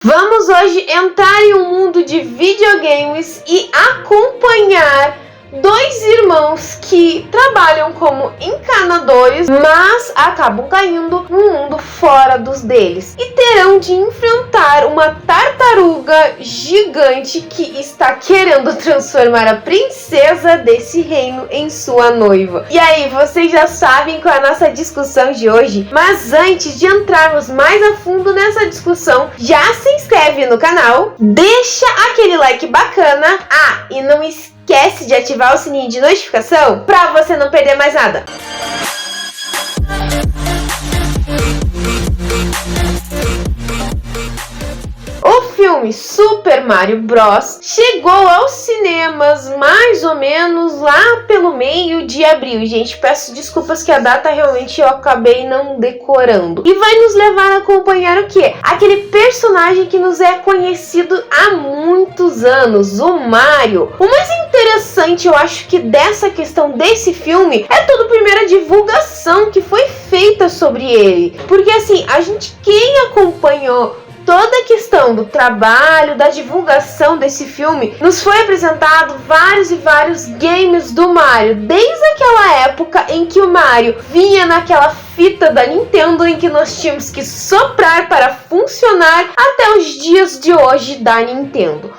Vamos hoje entrar em um mundo de videogames e acompanhar dois irmãos que trabalham como encanadores, mas acabam caindo num mundo fora dos deles e terão de enfrentar uma tartaruga gigante que está querendo transformar a princesa desse reino em sua noiva. E aí, vocês já sabem qual é a nossa discussão de hoje? Mas antes de entrarmos mais a fundo nessa discussão, já se inscreve no canal, deixa aquele like bacana, e não esquece de ativar o sininho de notificação para você não perder mais nada. O filme Super Mario Bros. Chegou aos cinemas mais ou menos lá pelo meio de abril. Gente, peço desculpas que a data realmente eu acabei não decorando. E vai nos levar a acompanhar o quê? Aquele personagem que nos é conhecido há muitos anos, o Mario. O mais interessante, eu acho que dessa questão desse filme é toda a primeira divulgação que foi feita sobre ele. Porque assim, quem acompanhou toda a questão do trabalho, da divulgação desse filme, nos foi apresentado vários e vários games do Mario, desde aquela época em que o Mario vinha naquela fita da Nintendo em que nós tínhamos que soprar para funcionar até os dias de hoje da Nintendo.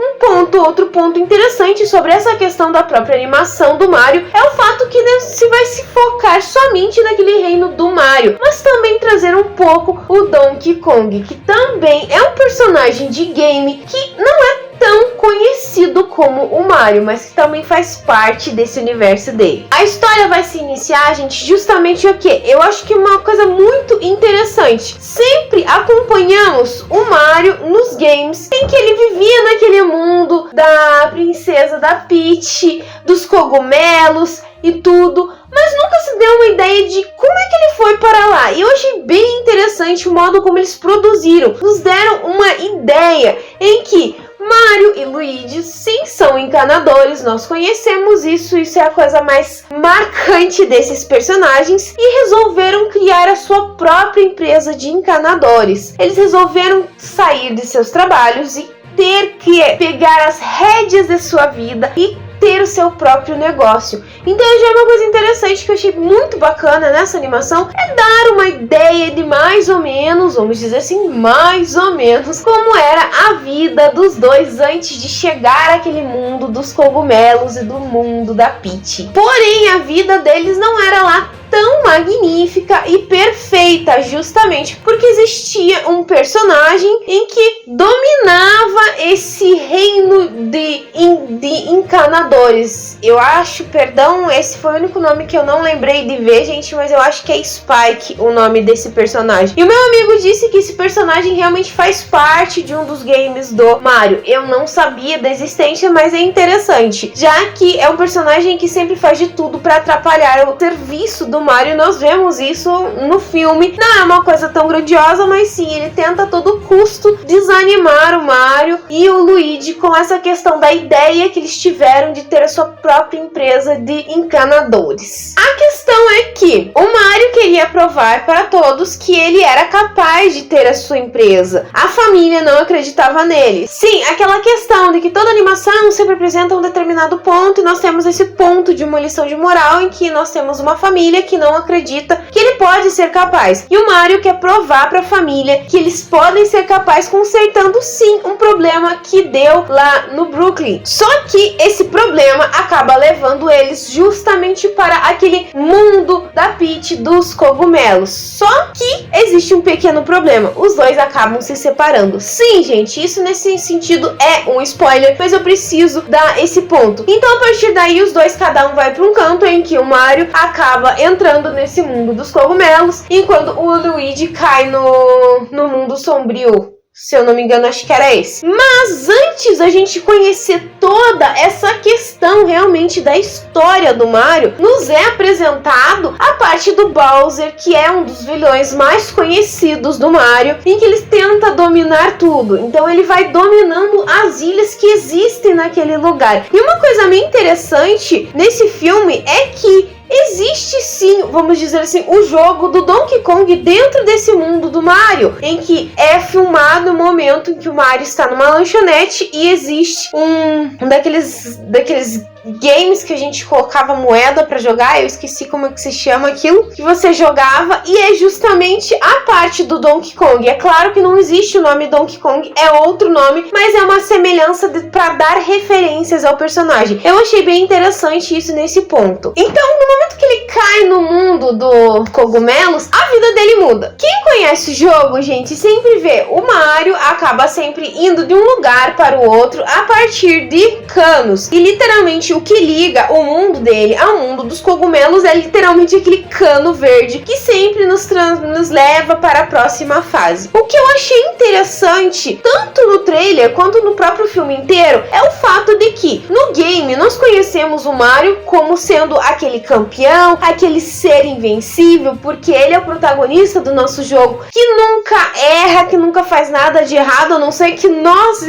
Outro ponto interessante sobre essa questão da própria animação do Mario é o fato que não se vai se focar somente naquele reino do Mario, mas também trazer um pouco o Donkey Kong, que também é um personagem de game que não é tão conhecido como o Mario, mas que também faz parte desse universo dele. A história vai se iniciar, gente, justamente o quê? Eu acho que uma coisa muito interessante. Sempre acompanhamos o Mario nos games em que ele vivia naquele mundo da princesa da Peach, dos cogumelos e tudo, mas nunca se deu uma ideia de como é que ele foi para lá. E eu achei bem interessante o modo como eles produziram. Nos deram uma ideia em que Mario e Luigi sim são encanadores, nós conhecemos isso é a coisa mais marcante desses personagens, e resolveram criar a sua própria empresa de encanadores. Eles resolveram sair de seus trabalhos e ter que pegar as rédeas de sua vida e ter o seu próprio negócio. Então já é uma coisa interessante que eu achei muito bacana nessa animação, é dar uma ideia de mais ou menos, vamos dizer assim, mais ou menos, como era a vida dos dois antes de chegar àquele mundo dos cogumelos e do mundo da Peach. Porém, a vida deles não era lá tão magnífica e perfeita, justamente porque existia um personagem em que dominava esse reino de encanadores. Eu acho, perdão, esse foi o único nome que eu não lembrei de ver, gente, mas eu acho que é Spike o nome desse personagem. E o meu amigo disse que esse personagem realmente faz parte de um dos games do Mario. Eu não sabia da existência, mas é interessante, já que é um personagem que sempre faz de tudo para atrapalhar o serviço do Mario. Nós vemos isso no filme. Não é uma coisa tão grandiosa, mas sim, ele tenta a todo custo desanimar o Mario e o Luigi com essa questão da ideia que eles tiveram de ter a sua própria empresa de encanadores. A questão é que o Mario queria provar para todos que ele era capaz de ter a sua empresa. A família não acreditava nele. Sim, aquela questão de que toda animação sempre apresenta um determinado ponto, e nós temos esse ponto de uma lição de moral em que nós temos uma família que não acredita que ele pode ser capaz. E o Mario quer provar para a família que eles podem ser capazes, consertando sim um problema que deu lá no Brooklyn. Só que esse problema acaba levando eles justamente para aquele mundo da Peach, dos cogumelos. Só que existe um pequeno problema. Os dois acabam se separando. Sim, gente, isso nesse sentido é um spoiler, mas eu preciso dar esse ponto. Então, a partir daí, os dois, cada um vai para um canto em que o Mario acaba entrando nesse mundo dos cogumelos, enquanto o Luigi cai no mundo sombrio. Se eu não me engano, acho que era esse. Mas antes da gente conhecer toda essa questão realmente da história do Mario, nos é apresentado a parte do Bowser, que é um dos vilões mais conhecidos do Mario, em que ele tenta dominar tudo. Então ele vai dominando as ilhas que existem naquele lugar. E uma coisa bem interessante nesse filme é que existe sim, vamos dizer assim, o jogo do Donkey Kong dentro desse mundo do Mario, em que é filmado o momento em que o Mario está numa lanchonete e existe um daqueles games que a gente colocava moeda pra jogar, eu esqueci como é que se chama aquilo, que você jogava, e é justamente a parte do Donkey Kong. É claro que não existe o nome Donkey Kong, é outro nome, mas é uma semelhança pra dar referências ao personagem. Eu achei bem interessante isso nesse ponto. Então, no momento que ele cai no mundo do cogumelos, a vida dele muda. Quem conhece o jogo, gente, sempre vê o Mario acaba sempre indo de um lugar para o outro a partir de canos, e literalmente o que liga o mundo dele ao mundo dos cogumelos é literalmente aquele cano verde que sempre nos leva para a próxima fase. O que eu achei interessante, tanto no trailer quanto no próprio filme inteiro, é o fato de que no game nós conhecemos o Mario como sendo aquele campeão, aquele ser invencível, porque ele é o protagonista do nosso jogo, que nunca erra, que nunca faz nada de errado, a não ser que nós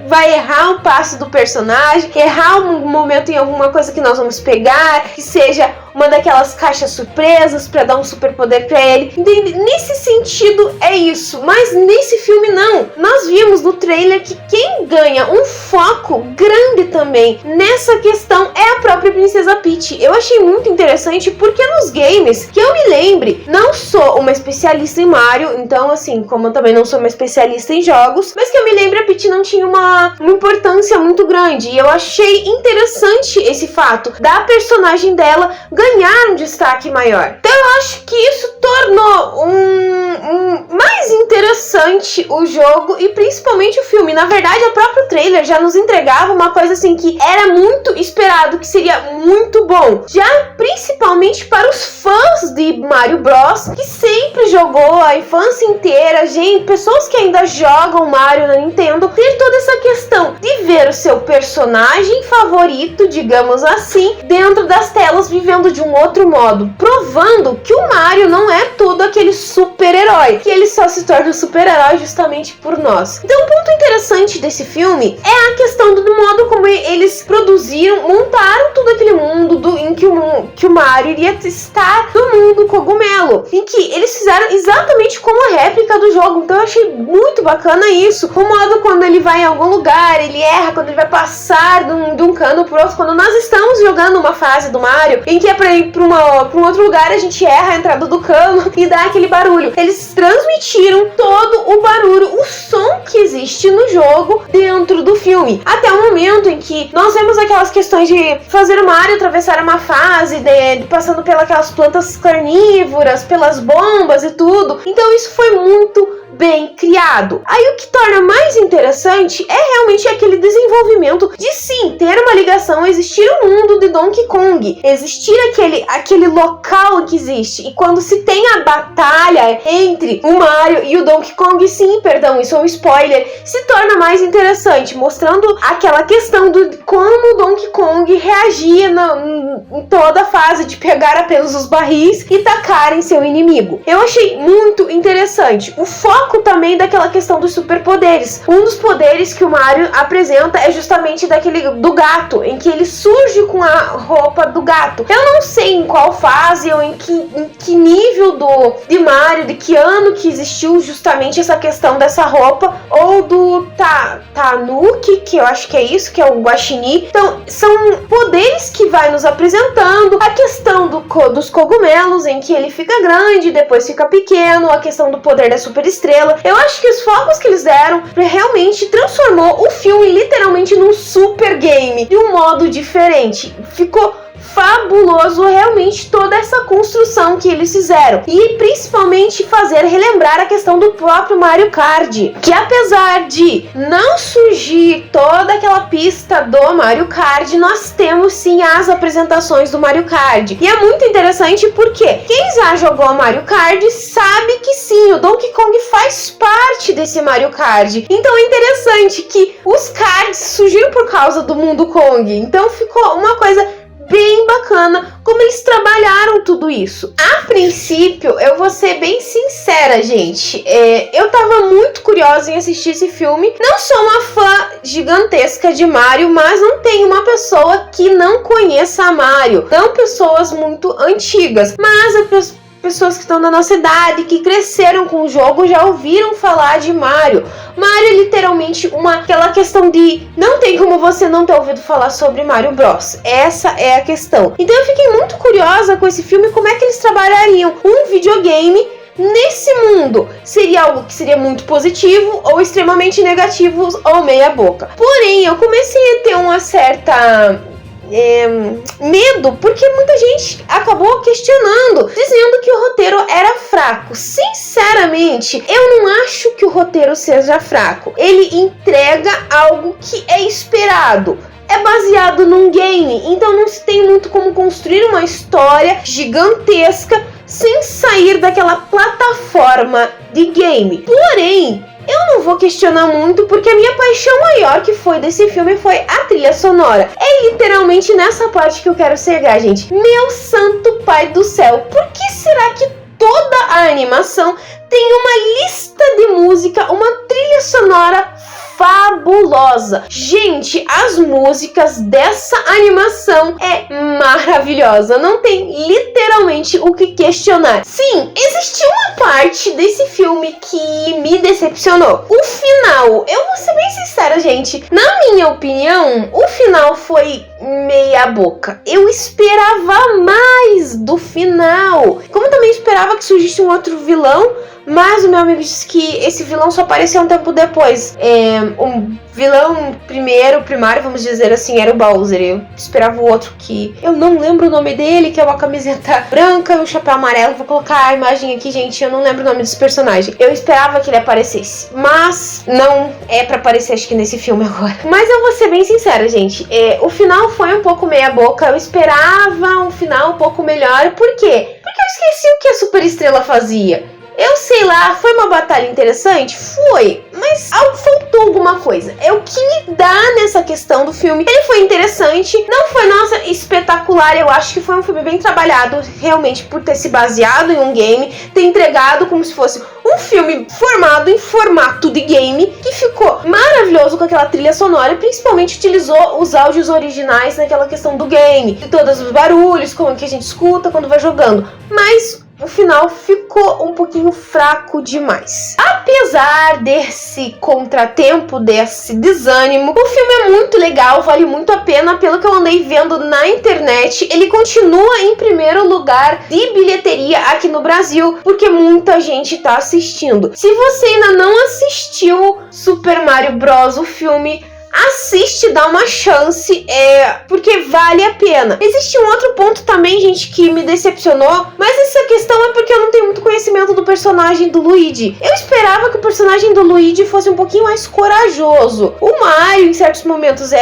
vai errar um passo do personagem, errar um momento em alguma coisa que nós vamos pegar, que seja uma daquelas caixas surpresas pra dar um superpoder pra ele. Entende? Nesse sentido é isso, mas nesse filme não. Nós vimos no trailer que quem ganha um foco grande também nessa questão é a própria Princesa Peach. Eu achei muito interessante porque nos games, que eu me lembre, não sou uma especialista em Mario, então assim, como eu também não sou uma especialista em jogos, mas que eu me lembre, a Peach não tinha uma importância muito grande, e eu achei interessante esse fato da personagem dela ganhar um destaque maior. Então eu acho que isso tornou mais interessante o jogo e principalmente o filme. Na verdade, o próprio trailer já nos entregava uma coisa assim que era muito esperado, que seria muito bom. Já principalmente para os fãs de Mario Bros, que sempre jogou a infância inteira, gente, pessoas que ainda jogam Mario na Nintendo, ter toda essa questão de ver o seu personagem favorito, digamos assim, dentro das telas, vivendo de um outro modo, provando que o Mario não é todo aquele super-herói, que ele só se torna super-herói justamente por nós. Então, um ponto interessante desse filme é a questão do modo como eles produziram, montaram todo aquele mundo em que o Mario iria estar no mundo cogumelo, em que eles fizeram exatamente como a réplica do jogo. Então eu achei muito bacana isso, o modo quando ele vai em algum lugar, ele erra, quando ele vai passar de um cano pro outro, quando nós estamos jogando uma fase do Mario, em que é pra ir pra um outro lugar, a gente erra a entrada do cano e dá aquele barulho. Eles transmitiram todo o barulho, o som que existe no jogo dentro do filme. Até o momento em que nós vemos aquelas questões de fazer o Mario atravessar uma fase, passando pelas plantas carnívoras, pelas bombas e tudo. Então isso foi muito bem criado. Aí o que torna mais interessante é realmente aquele desenvolvimento de sim, ter uma ligação, existir um mundo de Donkey Kong, existir aquele local que existe, e quando se tem a batalha entre o Mario e o Donkey Kong, sim, perdão, isso é um spoiler, se torna mais interessante, mostrando aquela questão de como o Donkey Kong reagia em toda a fase de pegar apenas os barris e tacar em seu inimigo. Eu achei muito interessante. O foco também daquela questão dos superpoderes. Um dos poderes que o Mario apresenta é justamente do gato, em que ele surge com a roupa do gato. Eu não sei em qual fase ou em que nível de Mario, de que ano que existiu justamente essa questão dessa roupa, ou do Tanuki, que eu acho que é isso, que é o Guaxinim. Então, são poderes que vai nos apresentando, a questão dos cogumelos, em que ele fica grande, depois fica pequeno, a questão do poder da super estrela. Eu acho que os focos que eles deram realmente transformou o filme literalmente num super game, de um modo diferente. Ficou fabuloso realmente toda essa construção que eles fizeram, e principalmente fazer relembrar a questão do próprio Mario Kart, que apesar de não surgir toda aquela pista do Mario Kart, nós temos sim as apresentações do Mario Kart, e é muito interessante porque quem já jogou Mario Kart sabe que sim, o Donkey Kong faz parte desse Mario Kart. Então é interessante que os karts surgiram por causa do mundo Kong, então ficou uma coisa bem bacana como eles trabalharam tudo isso. A princípio, eu vou ser bem sincera, gente. Eu tava muito curiosa em assistir esse filme. Não sou uma fã gigantesca de Mario, mas não tem uma pessoa que não conheça Mario. Não pessoas muito antigas, mas pessoas que estão na nossa idade, que cresceram com o jogo, já ouviram falar de Mario. Mario é literalmente aquela questão de não tem como você não ter ouvido falar sobre Mario Bros. Essa é a questão. Então eu fiquei muito curiosa com esse filme, como é que eles trabalhariam um videogame nesse mundo. Seria algo que seria muito positivo ou extremamente negativo ou meia boca. Porém, eu comecei a ter uma certa medo, porque muita gente acabou questionando, dizendo que o roteiro era fraco. Sinceramente, eu não acho que o roteiro seja fraco. Ele entrega algo que é esperado. É baseado num game, então não se tem muito como construir uma história gigantesca sem sair daquela plataforma de game. Porém, eu não vou questionar muito, porque a minha paixão maior que foi desse filme foi a trilha sonora. É literalmente nessa parte que eu quero chegar, gente. Meu santo pai do céu, por que será que toda a animação tem uma lista de música, uma trilha sonora fabulosa? Gente, as músicas dessa animação é maravilhosa, não tem literalmente o que questionar. Sim, existiu uma parte desse filme que me decepcionou. O final, eu vou ser bem sincera, gente, na minha opinião, o final foi meia boca. Eu esperava mais do final. Como eu também esperava que surgisse um outro vilão, mas o meu amigo disse que esse vilão só apareceu um tempo depois. Um vilão primário, vamos dizer assim, era o Bowser. Eu esperava o outro que eu não lembro o nome dele, que é uma camiseta branca e um chapéu amarelo. Vou colocar a imagem aqui, gente, eu não lembro o nome desse personagem. Eu esperava que ele aparecesse, mas não é pra aparecer, acho que nesse filme agora. Mas eu vou ser bem sincera, gente, o final foi um pouco meia boca. Eu esperava um final um pouco melhor. Por quê? Porque eu esqueci o que a Super Estrela fazia. Eu sei lá, foi uma batalha interessante? Foi, mas faltou alguma coisa. É o que me dá nessa questão do filme. Ele foi interessante, não foi, nossa, espetacular. Eu acho que foi um filme bem trabalhado, realmente, por ter se baseado em um game, ter entregado como se fosse um filme formado em formato de game, que ficou maravilhoso com aquela trilha sonora, e principalmente utilizou os áudios originais naquela questão do game, de todos os barulhos, como que a gente escuta quando vai jogando. Mas o final ficou um pouquinho fraco demais. Apesar desse contratempo, desse desânimo, o filme é muito legal, vale muito a pena. Pelo que eu andei vendo na internet, ele continua em primeiro lugar de bilheteria aqui no Brasil, porque muita gente tá assistindo. Se você ainda não assistiu Super Mario Bros, o filme, assiste, dá uma chance, porque vale a pena. Existe um outro ponto também, gente, que me decepcionou, mas essa questão é porque eu não tenho muito conhecimento do personagem do Luigi. Eu esperava que o personagem do Luigi fosse um pouquinho mais corajoso. O Mario, em certos momentos,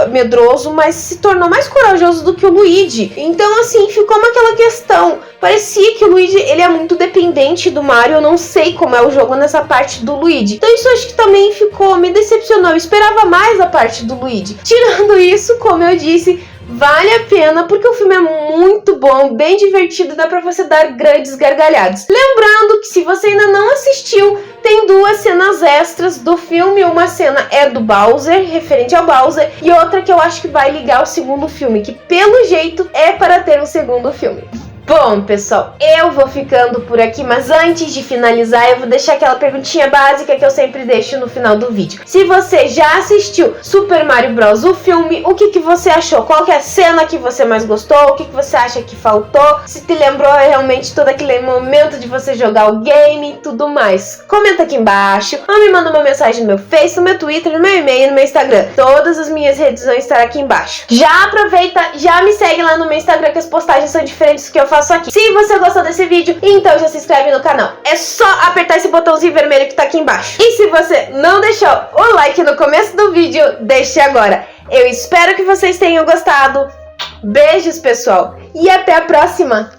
medroso, mas se tornou mais corajoso do que o Luigi. Então, assim, ficou aquela questão. Parecia que o Luigi, ele é muito dependente do Mario. Eu não sei como é o jogo nessa parte do Luigi. Então isso acho que também me decepcionou. Eu esperava mais a parte do Luigi. Tirando isso, como eu disse, vale a pena, porque o filme é muito bom, bem divertido, dá pra você dar grandes gargalhadas. Lembrando que se você ainda não assistiu, tem 2 cenas extras do filme. Uma cena é do Bowser, referente ao Bowser, e outra que eu acho que vai ligar ao segundo filme, que pelo jeito é para ter um segundo filme. Bom, pessoal, eu vou ficando por aqui, mas antes de finalizar, eu vou deixar aquela perguntinha básica que eu sempre deixo no final do vídeo. Se você já assistiu Super Mario Bros, o filme, o que você achou? Qual que é a cena que você mais gostou? O que você acha que faltou? Se te lembrou realmente todo aquele momento de você jogar o game e tudo mais? Comenta aqui embaixo, ou me manda uma mensagem no meu Face, no meu Twitter, no meu e-mail, no meu Instagram. Todas as minhas redes vão estar aqui embaixo. Já aproveita, já me segue lá no meu Instagram, que as postagens são diferentes do que eu faço aqui. Se você gostou desse vídeo, então já se inscreve no canal. É só apertar esse botãozinho vermelho que tá aqui embaixo. E se você não deixou o like no começo do vídeo, deixe agora. Eu espero que vocês tenham gostado. Beijos, pessoal, e até a próxima!